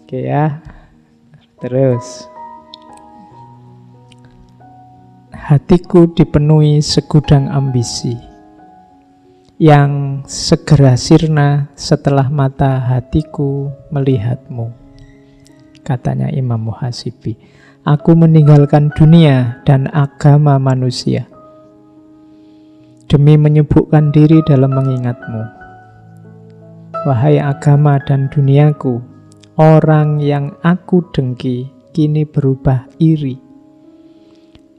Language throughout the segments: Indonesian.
Oke ya. Terus. Hatiku dipenuhi segudang ambisi yang segera sirna setelah mata hatiku melihatmu. Katanya Imam Muhasibi. Aku meninggalkan dunia dan agama manusia demi menyibukkan diri dalam mengingatmu. Wahai agama dan duniaku, orang yang aku dengki kini berubah iri.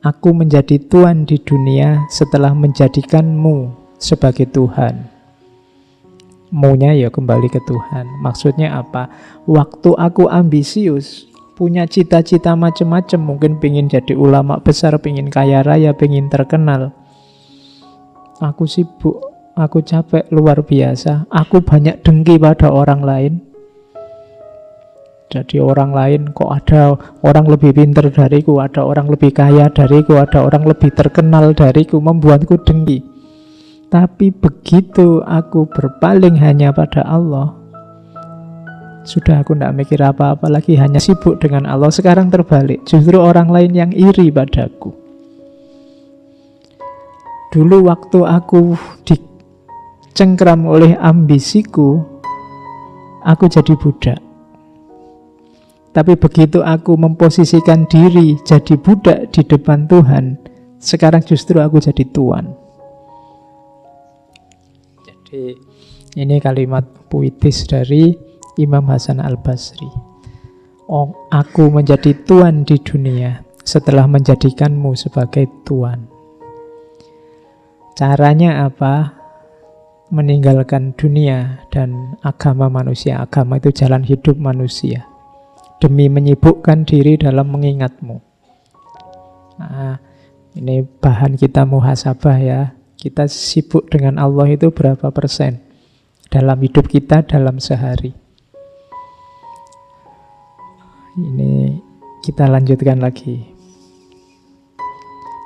Aku menjadi tuan di dunia setelah menjadikanmu sebagai Tuhan. Maunya ya kembali ke Tuhan. Maksudnya apa? Waktu aku ambisius, punya cita-cita macam-macam, mungkin pengen jadi ulama besar, pengen kaya raya, pengen terkenal. Aku sibuk, aku capek luar biasa. Aku banyak dengki pada orang lain. Jadi orang lain kok ada orang lebih pintar dariku, ada orang lebih kaya dariku, ada orang lebih terkenal dariku, membuatku dengki. Tapi begitu aku berpaling hanya pada Allah, sudah aku tidak mikir apa-apa lagi, hanya sibuk dengan Allah. Sekarang terbalik, justru orang lain yang iri padaku. Dulu waktu aku dicengkram oleh ambisiku, aku jadi budak. Tapi begitu aku memposisikan diri jadi budak di depan Tuhan, sekarang justru aku jadi tuan. Jadi ini kalimat puitis dari Imam Hasan Al-Basri. Oh, aku menjadi tuan di dunia setelah menjadikanmu sebagai tuan. Caranya apa? Meninggalkan dunia dan agama manusia. Agama itu jalan hidup manusia, demi menyibukkan diri dalam mengingatmu. Nah, ini bahan kita muhasabah ya. Kita sibuk dengan Allah itu berapa persen dalam hidup kita dalam sehari. Ini kita lanjutkan lagi.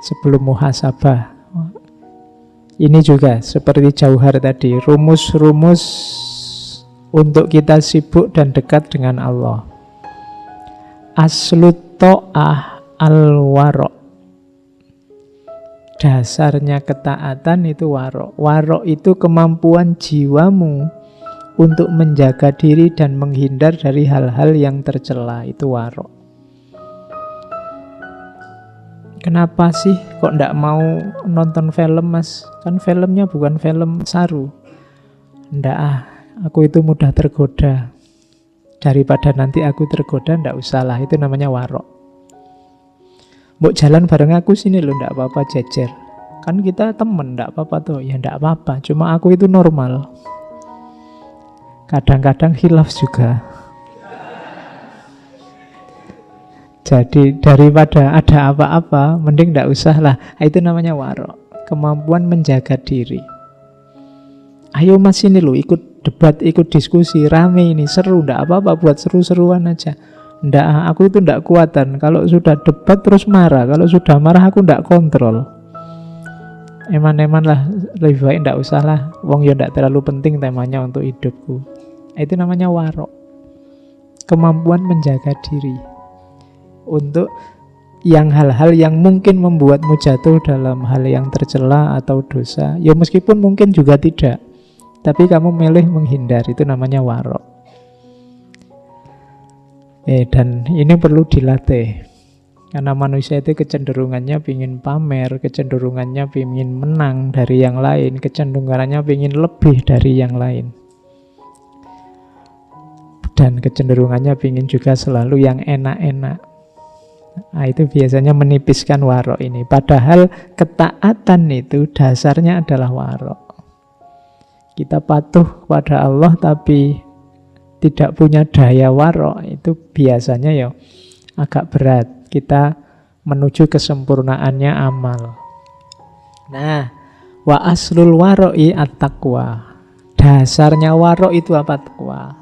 Sebelum muhasabah, ini juga seperti jauhar tadi, rumus-rumus untuk kita sibuk dan dekat dengan Allah. Aslut ta'ah al-waro'. Dasarnya ketaatan itu waro'. Waro' itu kemampuan jiwamu untuk menjaga diri dan menghindar dari hal-hal yang tercela. Itu waro'. Kenapa sih kok ndak mau nonton film, Mas? Kan filmnya bukan film saru. Ndak aku itu mudah tergoda. Daripada nanti aku tergoda, ndak usahlah, itu namanya warok. Mbok jalan bareng aku sini loh, ndak apa-apa jejer. Kan kita temen, ndak apa-apa tuh. Ya ndak apa-apa, cuma aku itu normal. Kadang-kadang khilaf juga. Jadi daripada ada apa-apa, mending ndak usah lah. Itu namanya warok, kemampuan menjaga diri. Ayo mas ini loh, ikut debat, ikut diskusi, rame ini, seru, ndak apa-apa, buat seru-seruan aja. Ndak, aku itu ndak kuatan. Kalau sudah debat terus marah, kalau sudah marah aku ndak kontrol. Eman-eman lah, lebih baik ndak usah lah. Wong ya ndak terlalu penting temanya untuk hidupku. Itu namanya warok, kemampuan menjaga diri untuk yang hal-hal yang mungkin membuatmu jatuh dalam hal yang tercela atau dosa. Ya meskipun mungkin juga tidak, tapi kamu milih menghindar, itu namanya warok. Dan ini perlu dilatih. Karena manusia itu kecenderungannya ingin pamer, kecenderungannya ingin menang dari yang lain, kecenderungannya ingin lebih dari yang lain. Dan kecenderungannya ingin juga selalu yang enak-enak. Nah, itu biasanya menipiskan warok ini. Padahal ketaatan itu dasarnya adalah warok. Kita patuh pada Allah tapi tidak punya daya warok, itu biasanya ya agak berat. Kita menuju kesempurnaannya amal. Nah, wa aslul waro'i at-taqwa. Dasarnya warok itu apa? Taqwa.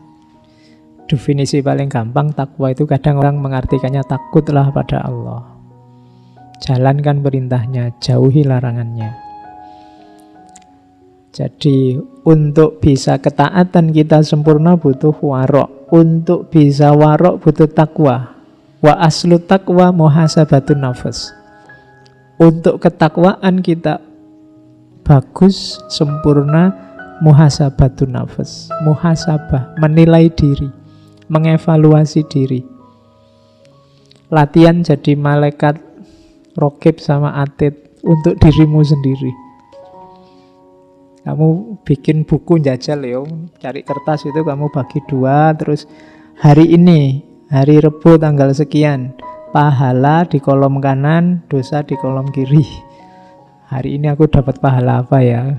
Definisi paling gampang takwa itu kadang orang mengartikannya takutlah pada Allah. Jalankan perintahnya, jauhi larangannya. Jadi untuk bisa ketaatan kita sempurna butuh warok. untuk bisa warok butuh takwa. Wa aslu takwa muhasabatun nafas. Untuk ketakwaan kita bagus, sempurna, muhasabatun nafas. Muhasabah, menilai diri, mengevaluasi diri. Latihan jadi malaikat rokib sama atid untuk dirimu sendiri. Kamu bikin buku jajal ya, cari kertas itu kamu bagi 2, terus hari ini, hari Rebo tanggal sekian, pahala di kolom kanan, dosa di kolom kiri. Hari ini aku dapat pahala apa ya?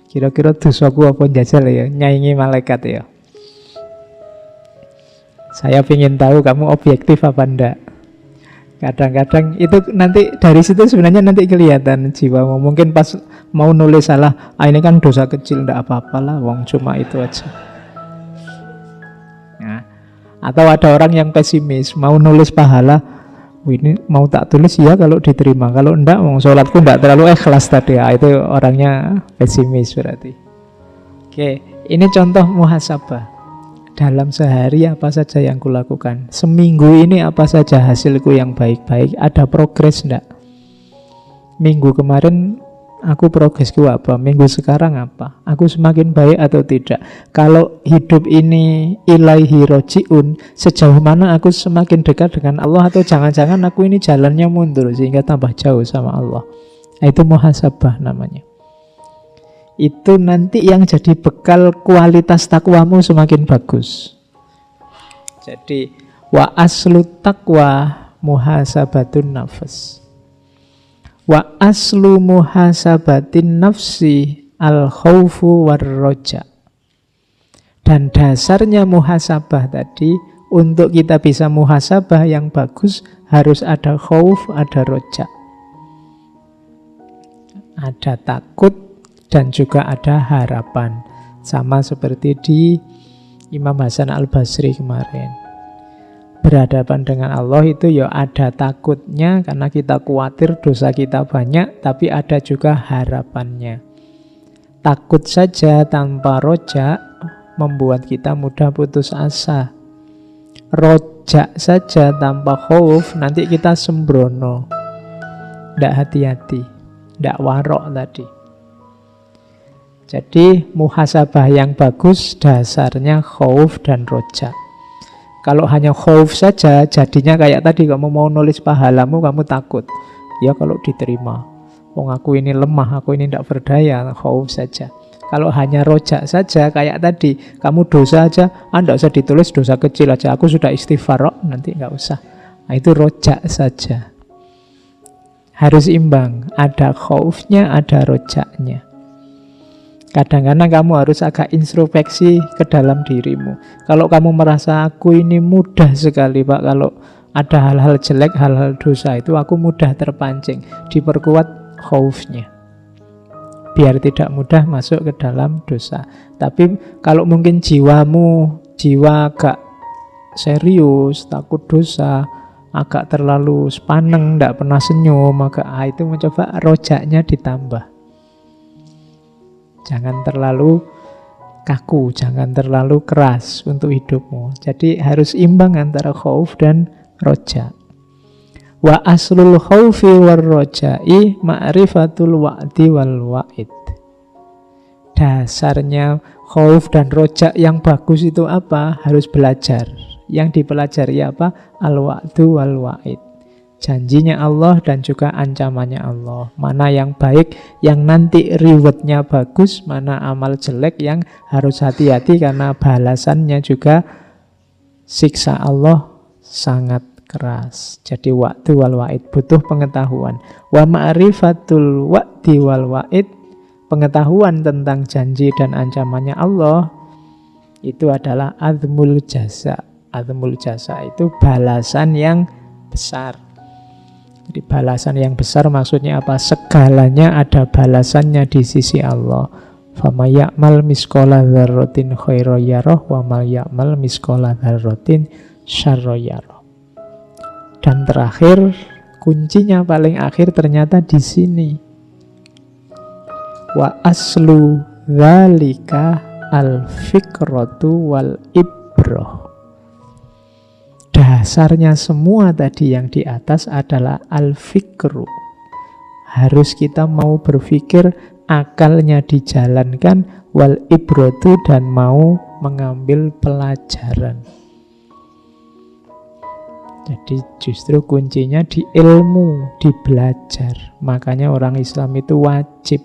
Kira-kira dosaku apa jajal ya? Nyaingi malaikat ya. Saya ingin tahu kamu objektif apa enggak. Kadang-kadang itu nanti dari situ sebenarnya nanti kelihatan jiwamu. Mungkin pas mau nulis salah, ini kan dosa kecil, enggak apa-apalah, wong cuma itu aja. Nah, atau ada orang yang pesimis, mau nulis pahala, ini mau tak tulis ya kalau diterima, kalau enggak, wong sholatku enggak terlalu ikhlas tadi. Itu orangnya pesimis berarti. Oke, ini contoh muhasabah. Dalam sehari apa saja yang kulakukan, seminggu ini apa saja hasilku yang baik-baik, ada progres enggak? Minggu kemarin aku progresku apa, minggu sekarang apa, aku semakin baik atau tidak? Kalau hidup ini ilaihi roji'un, sejauh mana aku semakin dekat dengan Allah, atau jangan-jangan aku ini jalannya mundur sehingga tambah jauh sama Allah. Itu muhasabah namanya. Itu nanti yang jadi bekal kualitas takwamu semakin bagus. Jadi wa aslu taqwa muhasabatun nafs. Wa aslu muhasabatin nafsi al khaufu war roja. Dan dasarnya muhasabah tadi, untuk kita bisa muhasabah yang bagus harus ada khauf, ada roja. Ada takut dan juga ada harapan. Sama seperti di Imam Hasan Al-Basri kemarin. Berhadapan dengan Allah itu ya ada takutnya karena kita khawatir dosa kita banyak, tapi ada juga harapannya. Takut saja tanpa roja membuat kita mudah putus asa. Roja saja tanpa khauf nanti kita sembrono, tidak hati-hati, tidak warok tadi. Jadi muhasabah yang bagus dasarnya khauf dan roja. Kalau hanya khauf saja, jadinya kayak tadi, kamu mau nulis pahalamu, kamu takut. Ya kalau diterima, wong aku ini lemah, aku ini tidak berdaya, khauf saja. Kalau hanya roja saja, kayak tadi, kamu dosa aja, tidak usah ditulis, dosa kecil aja, aku sudah istighfar, nanti nggak usah. Nah, itu roja saja. Harus imbang, ada khaufnya, ada rojaknya. Kadang-kadang kamu harus agak introspeksi ke dalam dirimu. Kalau kamu merasa aku ini mudah sekali Pak, kalau ada hal-hal jelek, hal-hal dosa itu aku mudah terpancing, diperkuat khaufnya. Biar tidak mudah masuk ke dalam dosa. Tapi kalau mungkin jiwamu, jiwa agak serius, takut dosa, agak terlalu sepaneng, tidak pernah senyum, maka itu mencoba rojaknya ditambah. Jangan terlalu kaku, jangan terlalu keras untuk hidupmu. Jadi harus imbang antara khauf dan roja. Wa aslul khaufi war roja'i ma'rifatul wa'di wal wa'id. Dasarnya khauf dan roja yang bagus itu apa? Harus belajar. Yang dipelajari apa? Al-wa'du wal wa'id. Janjinya Allah dan juga ancamannya Allah. Mana yang baik, yang nanti rewardnya bagus, mana amal jelek yang harus hati-hati karena balasannya juga siksa Allah sangat keras. Jadi wa'du wal wa'id, butuh pengetahuan. Wa ma'rifatul wa'di wal wa'id, pengetahuan tentang janji dan ancamannya Allah, itu adalah azmul jaza. Azmul jaza itu balasan yang besar. Jadi balasan yang besar maksudnya apa? Segalanya ada balasannya di sisi Allah. Fama ya'mal miskola dzarratin khairan yarah wa ma ya'mal miskola dzarratin syarran yarah. Dan terakhir, kuncinya paling akhir ternyata di sini. Wa aslu dzalika al-fikratu wal ibroh. Dasarnya semua tadi yang di atas adalah al-fikru. Harus kita mau berpikir, akalnya dijalankan, wal ibrotu, dan mau mengambil pelajaran. Jadi justru kuncinya di ilmu, di belajar. Makanya orang Islam itu wajib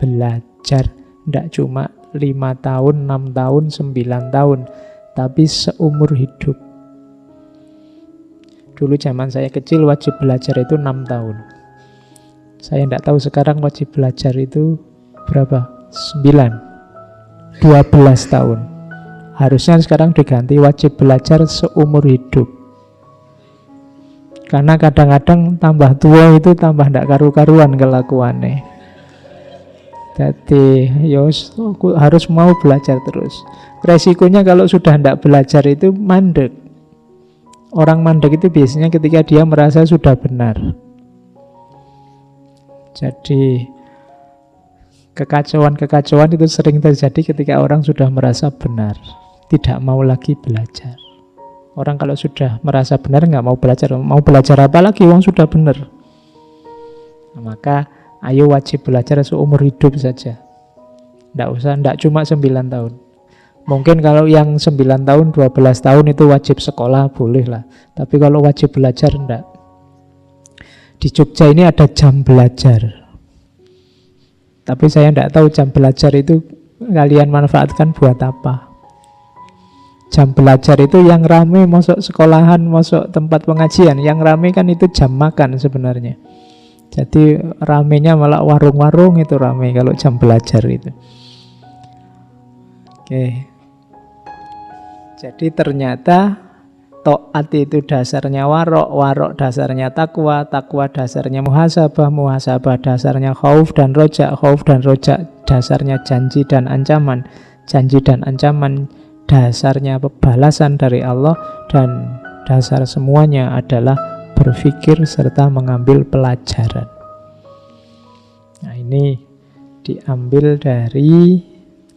belajar. Tidak cuma 5 tahun, 6 tahun, 9 tahun, tapi seumur hidup. Dulu zaman saya kecil wajib belajar itu 6 tahun. Saya tidak tahu sekarang wajib belajar itu berapa? 9, 12 tahun. Harusnya sekarang diganti wajib belajar seumur hidup. Karena kadang-kadang tambah tua itu tambah tidak karu-karuan kelakuannya. Jadi aku harus mau belajar terus. Resikonya kalau sudah tidak belajar itu mandek. Orang mandek itu biasanya ketika dia merasa sudah benar. Jadi kekacauan-kekacauan itu sering terjadi ketika orang sudah merasa benar, tidak mau lagi belajar. Orang kalau sudah merasa benar nggak mau belajar apa lagi, orang sudah benar. Nah, maka ayo wajib belajar seumur hidup saja. Tidak cuma 9 tahun. Mungkin kalau yang 9 tahun, 12 tahun itu wajib sekolah, boleh lah. Tapi kalau wajib belajar, enggak. Di Jogja ini ada jam belajar. Tapi saya enggak tahu jam belajar itu kalian manfaatkan buat apa. Jam belajar itu yang rame masuk sekolahan, masuk tempat pengajian. Yang rame kan itu jam makan sebenarnya. Jadi ramenya malah warung-warung itu rame kalau jam belajar itu. Oke. Jadi ternyata taat itu dasarnya warok, warok dasarnya takwa, takwa dasarnya muhasabah, muhasabah dasarnya khauf dan rojak dasarnya janji dan ancaman, janji dan ancaman dasarnya pembalasan dari Allah, dan dasar semuanya adalah berpikir serta mengambil pelajaran. Nah, ini diambil dari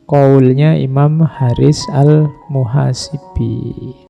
qaulnya Imam Haris al-Muhasibi.